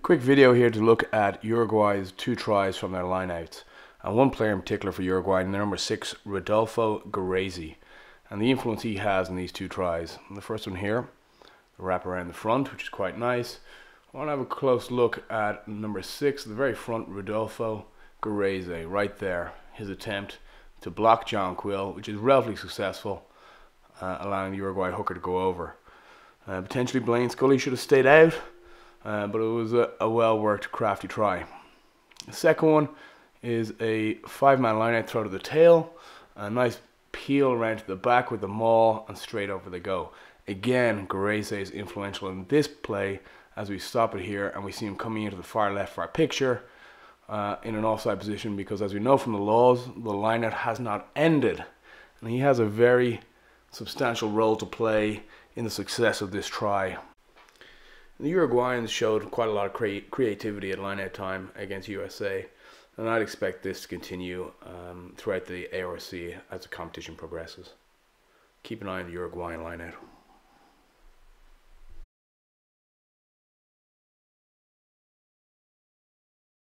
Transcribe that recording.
Quick video here to look at Uruguay's two tries from their lineouts, and one player in particular for Uruguay, and the number 6, Rodolfo Geraci, and the influence he has in these two tries. And the first one here, the wrap around the front, which is quite nice. I want to have a close look at number 6, the very front, Rodolfo Geraci, right there. His attempt to block Jonquil, which is relatively successful, allowing the Uruguay hooker to go over. Potentially Blaine Scully should have stayed out. But it was a well-worked, crafty try. The second one is a 5-man line-out throw to the tail. A nice peel around to the back with the maul, and straight over they go. Again, Geraci is influential in this play as we stop it here, and we see him coming into the far left of our picture in an offside position, because as we know from the laws, the line-out has not ended. And he has a very substantial role to play in the success of this try. The Uruguayans showed quite a lot of creativity at line-out time against USA, and I'd expect this to continue throughout the AORC as the competition progresses. Keep an eye on the Uruguayan line-out.